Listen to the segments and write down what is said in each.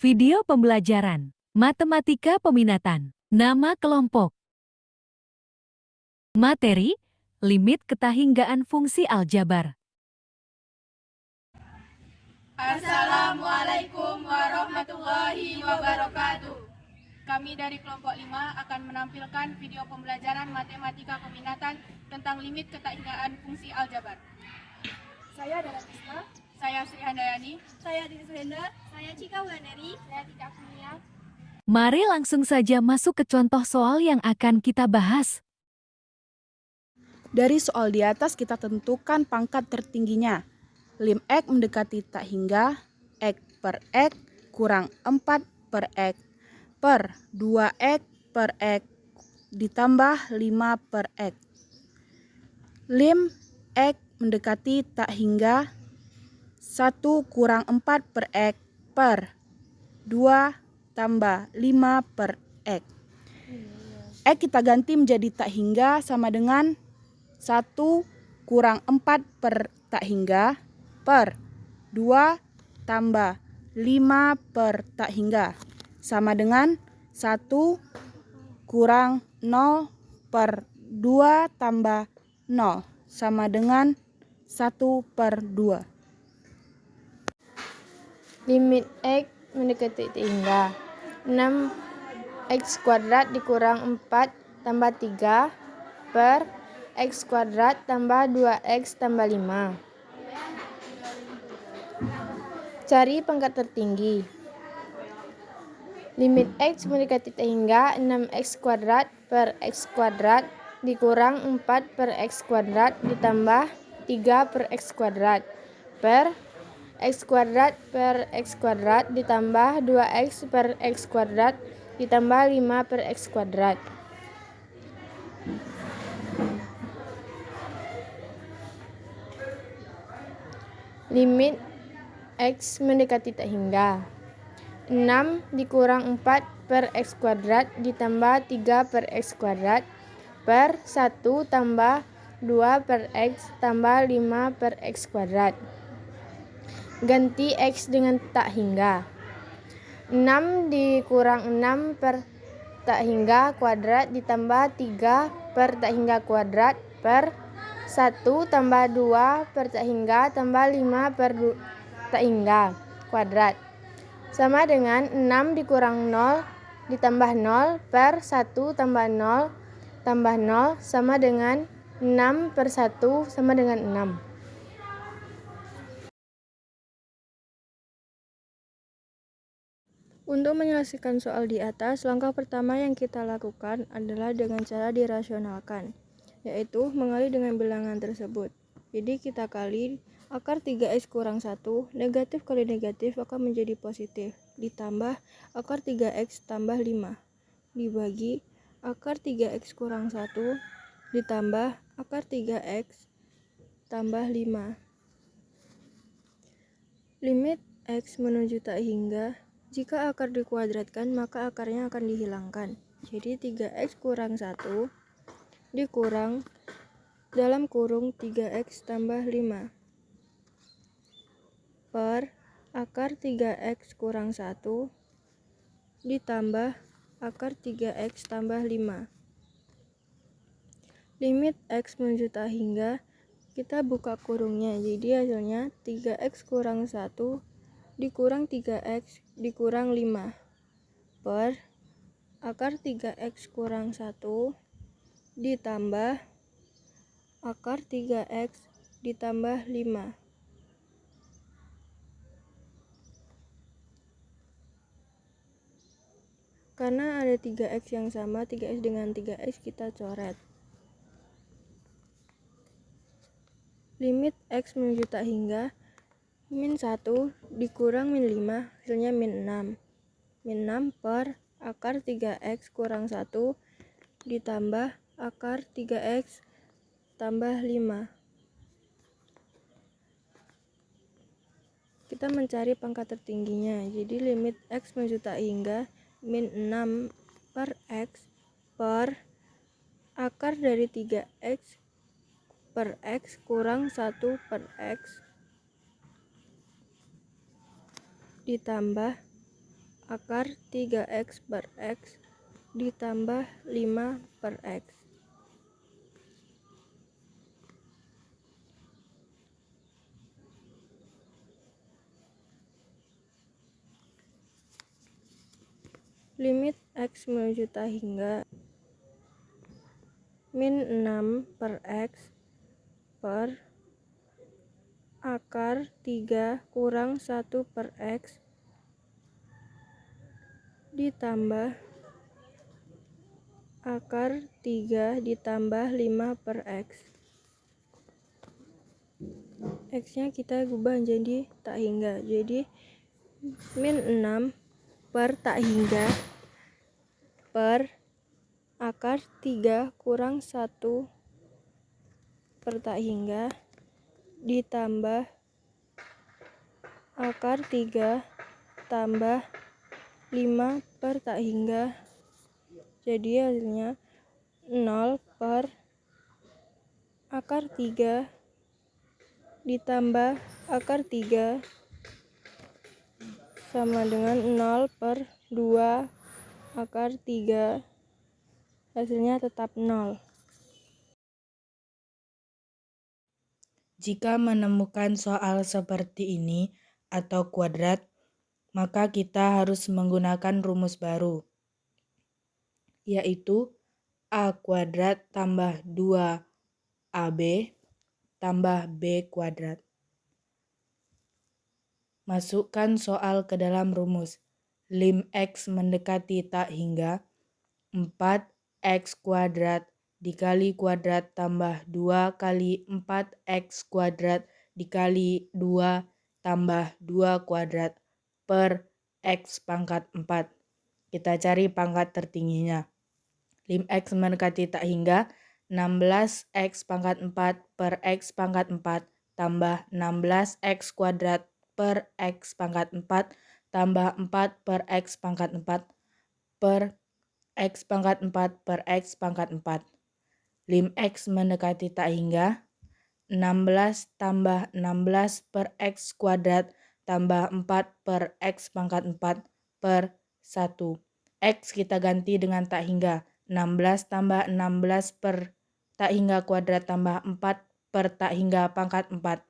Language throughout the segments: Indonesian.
Video pembelajaran Matematika Peminatan. Nama kelompok. Materi, limit ketahinggaan fungsi aljabar. Assalamualaikum warahmatullahi wabarakatuh. Kami dari kelompok 5 akan menampilkan video pembelajaran matematika peminatan tentang limit ketahinggaan fungsi aljabar. Saya adalah Tisna. Saya Sri Handayani. Saya Dini Surenda. Saya Cika Wulandari. Saya Tika Kurnia. Mari langsung saja masuk ke contoh soal yang akan kita bahas. Dari soal di atas kita tentukan pangkat tertingginya. Lim X mendekati tak hingga X per X kurang 4 per X per 2X per X ditambah 5 per X. Lim X mendekati tak hingga 1 kurang 4 per X per 2 tambah 5 per X. X kita ganti menjadi tak hingga sama dengan 1 kurang 4 per tak hingga per 2 tambah 5 per tak hingga sama dengan 1 kurang 0 per 2 tambah 0 sama dengan 1 per 2. Limit X mendekati tak hingga 6x kuadrat dikurang 4 tambah 3 per x kuadrat tambah 2x tambah 5. Cari pangkat tertinggi. Limit X mendekati tak hingga 6x kuadrat per x kuadrat dikurang 4 per x kuadrat ditambah 3 per x kuadrat per x kuadrat per x kuadrat ditambah 2x per x kuadrat ditambah 5 per x kuadrat. Limit X mendekati tak hingga 6 dikurang 4 per x kuadrat ditambah 3 per x kuadrat per 1 tambah 2 per x tambah 5 per x kuadrat. Ganti X dengan tak hingga. 6 dikurang 6 per tak hingga kuadrat ditambah 3 per tak hingga kuadrat per 1 tambah 2 per tak hingga tambah 5 per tak hingga kuadrat. Sama dengan 6 dikurang 0 ditambah 0 per 1 tambah 0 tambah 0 sama dengan 6 per 1 sama dengan 6. Untuk menyelesaikan soal di atas, langkah pertama yang kita lakukan adalah dengan cara dirasionalkan, yaitu mengali dengan bilangan tersebut. Jadi kita kali akar 3x kurang 1, negatif kali negatif akan menjadi positif, ditambah akar 3x tambah 5, dibagi akar 3x kurang 1, ditambah akar 3x tambah 5. Limit x menuju tak hingga. Jika akar dikuadratkan, maka akarnya akan dihilangkan. Jadi 3x kurang 1 dikurang dalam kurung 3x tambah 5 per akar 3x kurang 1 ditambah akar 3x tambah 5. Limit x menuju tak hingga, kita buka kurungnya. Jadi hasilnya 3x kurang 1 dikurang 3x dikurang 5 per akar 3x kurang 1 ditambah akar 3x ditambah 5. Karena ada 3x yang sama, 3x dengan 3x kita coret. Limit x menuju tak hingga, min 1 dikurang min 5, hasilnya min 6. Min 6 per akar 3x kurang 1 ditambah akar 3x tambah 5. Kita mencari pangkat tertingginya. Jadi limit x menuju tak hingga min 6 per x per akar dari 3x per x kurang 1 per x ditambah akar 3x per x ditambah 5 per x. Limit x menuju tak hingga min 6 per x per akar 3 kurang 1 per x ditambah akar 3 ditambah 5 per x. X-nya kita ubah jadi tak hingga. Jadi min 6 per tak hingga per akar 3 kurang 1 per tak hingga ditambah akar 3 tambah 5 per tak hingga. Jadi hasilnya 0 per akar 3 ditambah akar 3 sama dengan 0 per 2 akar 3. Hasilnya tetap 0. Jika menemukan soal seperti ini atau kuadrat, maka kita harus menggunakan rumus baru, yaitu A kuadrat tambah 2AB tambah B kuadrat. Masukkan soal ke dalam rumus. Lim X mendekati tak hingga 4x kuadrat dikali kuadrat tambah 2 kali 4x kuadrat dikali 2 tambah 2 kuadrat per x pangkat 4. Kita cari pangkat tertingginya. Lim X mendekati tak hingga 16x pangkat 4 per x pangkat 4 tambah 16x kuadrat per x pangkat 4 tambah 4 per x pangkat 4 per x pangkat 4 per x pangkat 4. Lim X mendekati tak hingga 16 tambah 16 per x kuadrat tambah 4 per x pangkat 4 per 1. X kita ganti dengan tak hingga. 16 tambah 16 per tak hingga kuadrat tambah 4 per tak hingga pangkat 4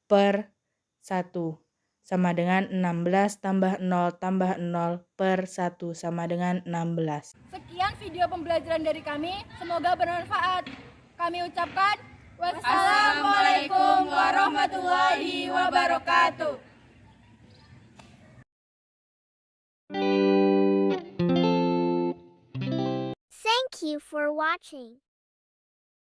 per 1 sama dengan 16 tambah 0 tambah 0 per 1 sama dengan 16. Sekian video pembelajaran dari kami, semoga bermanfaat. Kami ucapkan wassalamualaikum warahmatullahi wabarakatuh. Thank you for watching.